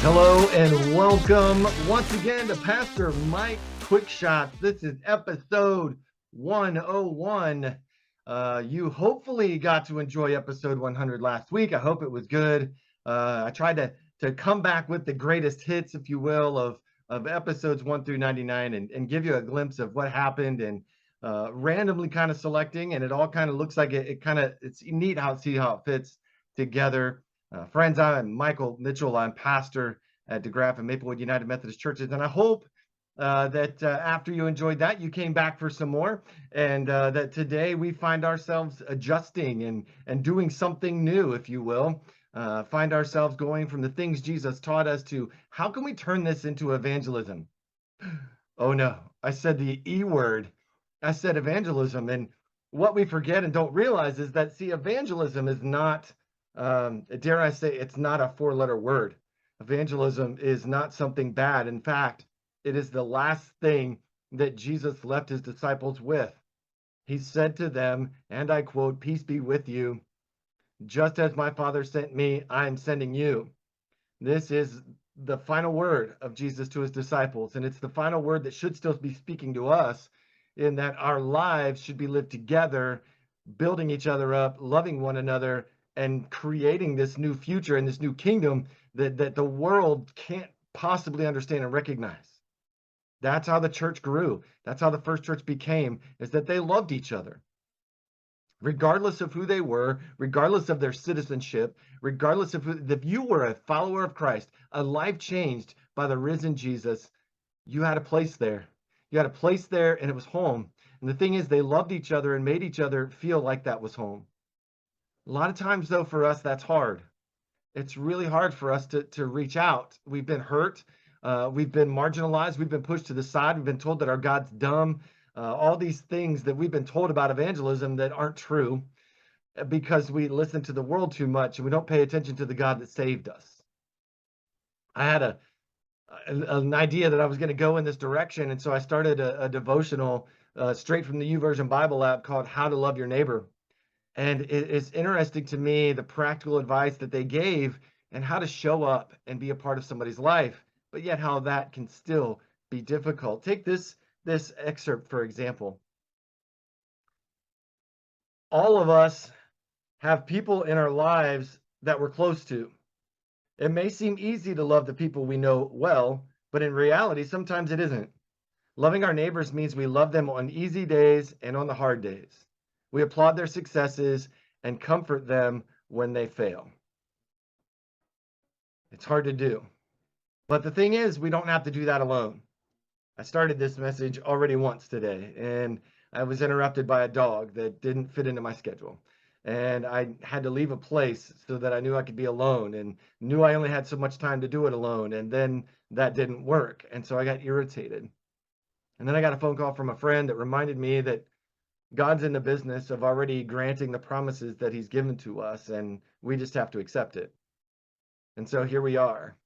Hello and welcome once again to Pastor Mike Quick Shots. This is episode 101. You hopefully got to enjoy episode 100 last week. I hope it was good. I tried to come back with the greatest hits, if you will, of episodes 1 through 99 and give you a glimpse of what happened and randomly kind of selecting. And it all kind of looks like it's neat see how it fits together. Friends, I'm Michael Mitchell. I'm pastor at DeGraff and Maplewood United Methodist Churches, and I hope that after you enjoyed that, you came back for some more, and that today we find ourselves adjusting and doing something new, if you will. Find ourselves going from the things Jesus taught us to how can we turn this into evangelism? Oh no, I said the E word. I said evangelism, and what we forget and don't realize is that, see, evangelism is not dare I say, it's not a four-letter word. Evangelism is not something bad. In fact, it is the last thing that Jesus left his disciples with. He said to them, and I quote, "Peace be with you. Just as my Father sent me, I am sending you." This is the final word of Jesus to his disciples, and it's the final word that should still be speaking to us, in that our lives should be lived together, building each other up, loving one another, and creating this new future and this new kingdom that the world can't possibly understand and recognize. That's how the church grew. That's how the first church became, is that they loved each other. Regardless of who they were, regardless of their citizenship, regardless of if you were a follower of Christ, a life changed by the risen Jesus, you had a place there. You had a place there, and it was home. And the thing is, they loved each other and made each other feel like that was home. A lot of times, though, for us, that's hard. It's really hard for us to reach out. We've been hurt. We've been marginalized. We've been pushed to the side. We've been told that our God's dumb. All these things that we've been told about evangelism that aren't true because we listen to the world too much and we don't pay attention to the God that saved us. I had an idea that I was going to go in this direction, and so I started a devotional straight from the YouVersion Bible app called How to Love Your Neighbor. And it's interesting to me the practical advice that they gave and how to show up and be a part of somebody's life, but yet how that can still be difficult. Take this excerpt, for example. All of us have people in our lives that we're close to. It may seem easy to love the people we know well, but in reality, sometimes it isn't. Loving our neighbors means we love them on easy days and on the hard days. We applaud their successes and comfort them when they fail. It's hard to do. But the thing is, we don't have to do that alone. I started this message already once today, and I was interrupted by a dog that didn't fit into my schedule. And I had to leave a place so that I knew I could be alone and knew I only had so much time to do it alone. And then that didn't work. And so I got irritated. And then I got a phone call from a friend that reminded me that God's in the business of already granting the promises that he's given to us, and we just have to accept it. And so here we are,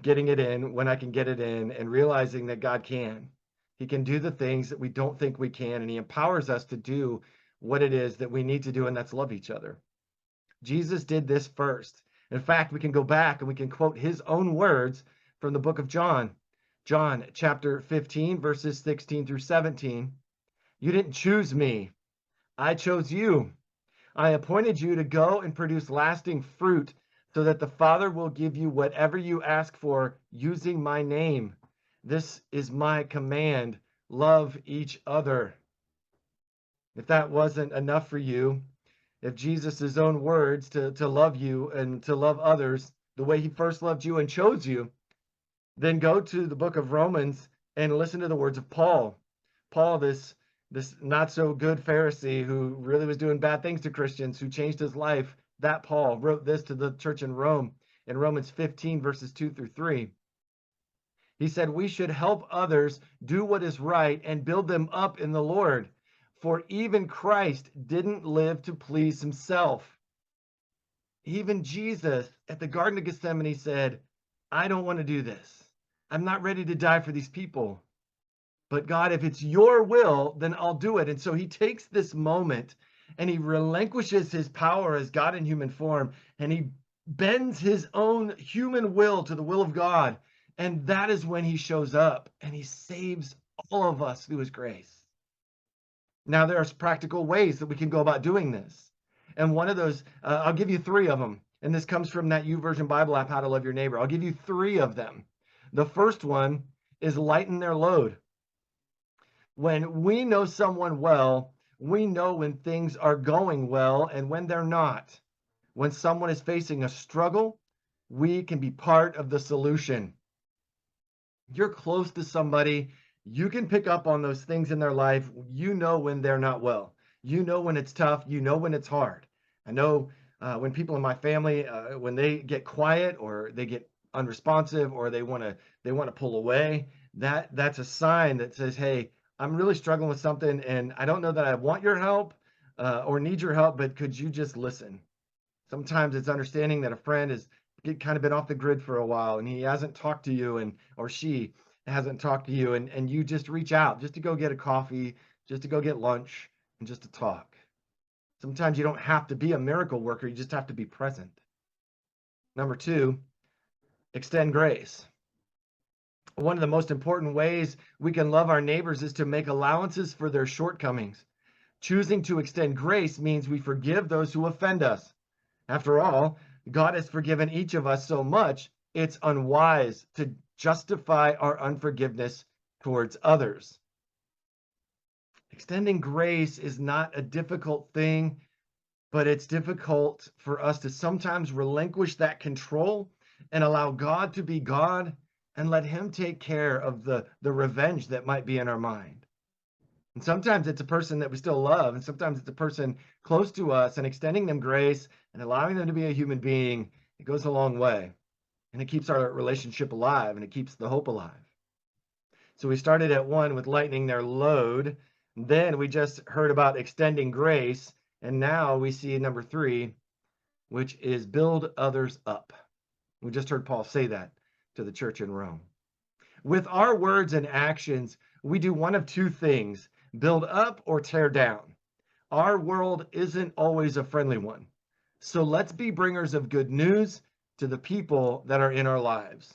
getting it in when I can get it in and realizing that God can. He can do the things that we don't think we can, and he empowers us to do what it is that we need to do, and that's love each other. Jesus did this first. In fact, we can go back and we can quote his own words from the book of John. John chapter 15, verses 16 through 17. You didn't choose me. I chose you. I appointed you to go and produce lasting fruit so that the Father will give you whatever you ask for using my name. This is my command. Love each other. If that wasn't enough for you, if Jesus' own words to love you and to love others the way he first loved you and chose you, then go to the book of Romans and listen to the words of Paul. Paul, this not so good Pharisee who really was doing bad things to Christians, who changed his life, that Paul wrote this to the church in Rome in Romans 15, verses 2 through 3. He said, we should help others do what is right and build them up in the Lord. For even Christ didn't live to please himself. Even Jesus at the Garden of Gethsemane said, I don't want to do this. I'm not ready to die for these people. But God, if it's your will, then I'll do it. And so he takes this moment and he relinquishes his power as God in human form, and he bends his own human will to the will of God. And that is when he shows up and he saves all of us through his grace. Now, there's practical ways that we can go about doing this. And one of those, I'll give you three of them. And this comes from that YouVersion Bible app, How to Love Your Neighbor. I'll give you three of them. The first one is lighten their load. When we know someone well, we know when things are going well and when they're not. When someone is facing a struggle, we can be part of the solution. You're close to somebody, you can pick up on those things in their life. You know when they're not well. You know when it's tough. You know when it's hard. I know when people in my family, when they get quiet or they get unresponsive or they want to pull away, that's a sign that says, "Hey, I'm really struggling with something, and I don't know that I want your help or need your help, but could you just listen?" Sometimes it's understanding that a friend has kind of been off the grid for a while and he hasn't talked to you, and or she hasn't talked to you, and you just reach out just to go get a coffee, just to go get lunch, and just to talk. Sometimes you don't have to be a miracle worker, you just have to be present. Number two, extend grace. One of the most important ways we can love our neighbors is to make allowances for their shortcomings. Choosing to extend grace means we forgive those who offend us. After all, God has forgiven each of us so much, it's unwise to justify our unforgiveness towards others. Extending grace is not a difficult thing, but it's difficult for us to sometimes relinquish that control and allow God to be God and let him take care of the revenge that might be in our mind. And sometimes it's a person that we still love, and sometimes it's a person close to us, and extending them grace and allowing them to be a human being, it goes a long way. And it keeps our relationship alive, and it keeps the hope alive. So we started at one with lightening their load. Then we just heard about extending grace. And now we see number three, which is build others up. We just heard Paul say that to the church in Rome. With our words and actions, we do one of two things: build up or tear down. Our world isn't always a friendly one. So let's be bringers of good news to the people that are in our lives.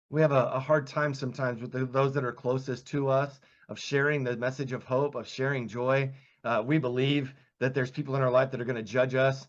We have a hard time sometimes with those that are closest to us of sharing the message of hope, of sharing joy. We believe that there's people in our life that are going to judge us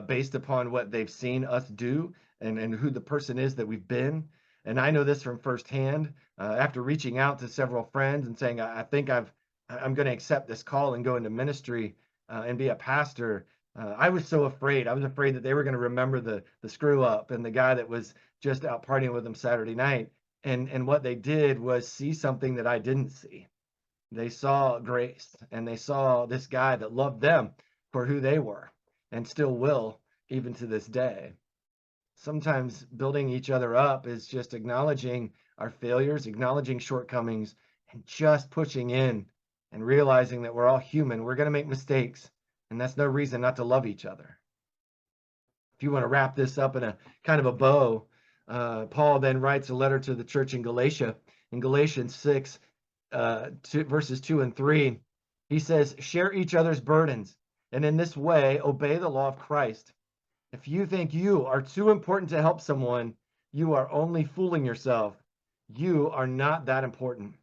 based upon what they've seen us do and who the person is that we've been. And I know this from firsthand after reaching out to several friends and saying, I think I'm going to accept this call and go into ministry and be a pastor. I was so afraid. I was afraid that they were going to remember the screw up and the guy that was just out partying with them Saturday night. And what they did was see something that I didn't see. They saw grace, and they saw this guy that loved them for who they were and still will even to this day. Sometimes building each other up is just acknowledging our failures, acknowledging shortcomings, and just pushing in and realizing that we're all human. We're going to make mistakes, and that's no reason not to love each other. If you want to wrap this up in a kind of a bow, Paul then writes a letter to the church in Galatia. In Galatians 6, verses 2 and 3, he says, share each other's burdens, and in this way obey the law of Christ. If you think you are too important to help someone, you are only fooling yourself. You are not that important.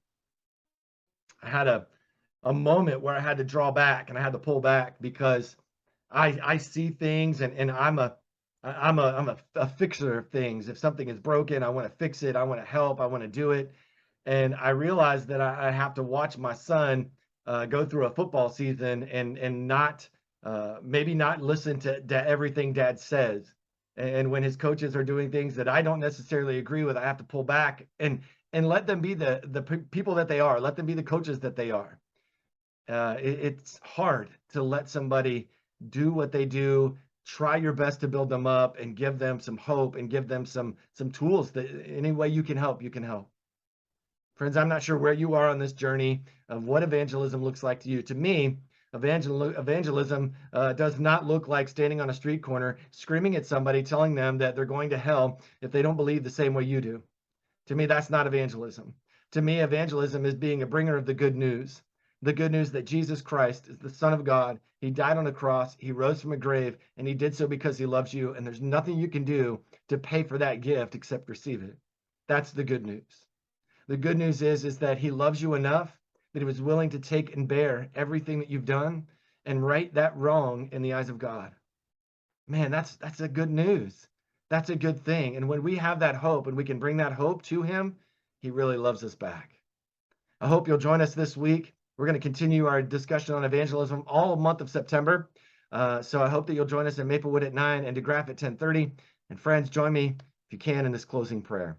I had a moment where I had to draw back and I had to pull back because I see things, and I'm a fixer of things. If something is broken, I want to fix it. I want to help. I want to do it. And I realized that I have to watch my son go through a football season and not maybe not listen to everything dad says. And when his coaches are doing things that I don't necessarily agree with, I have to pull back and let them be the people that they are. Let them be the coaches that they are. It's hard to let somebody do what they do. Try your best to build them up and give them some hope and give them some tools that any way you can help, you can help. Friends, I'm not sure where you are on this journey of what evangelism looks like to you. To me, evangelism does not look like standing on a street corner, screaming at somebody, telling them that they're going to hell if they don't believe the same way you do. To me, that's not evangelism. To me, evangelism is being a bringer of the good news, The good news that Jesus Christ is the Son of God. He died on a cross, he rose from a grave, and he did so because he loves you, and there's nothing you can do to pay for that gift except receive it. That's the good news. The good news is that he loves you enough that he was willing to take and bear everything that you've done and right that wrong in the eyes of God. Man, that's a good news. That's a good thing. And when we have that hope and we can bring that hope to him, he really loves us back. I hope you'll join us this week. We're going to continue our discussion on evangelism all month of September. So I hope that you'll join us in Maplewood at 9 and DeGraff at 10:30. And friends, join me if you can in this closing prayer.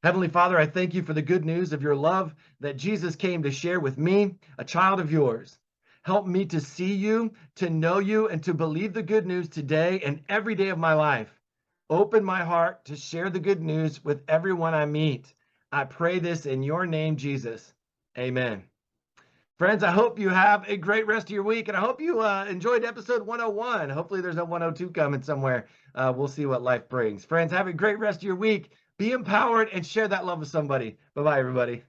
Heavenly Father, I thank you for the good news of your love that Jesus came to share with me, a child of yours. Help me to see you, to know you, and to believe the good news today and every day of my life. Open my heart to share the good news with everyone I meet. I pray this in your name, Jesus. Amen. Friends, I hope you have a great rest of your week, and I hope you enjoyed episode 101. Hopefully there's a 102 coming somewhere. We'll see what life brings. Friends, have a great rest of your week. Be empowered and share that love with somebody. Bye-bye, everybody.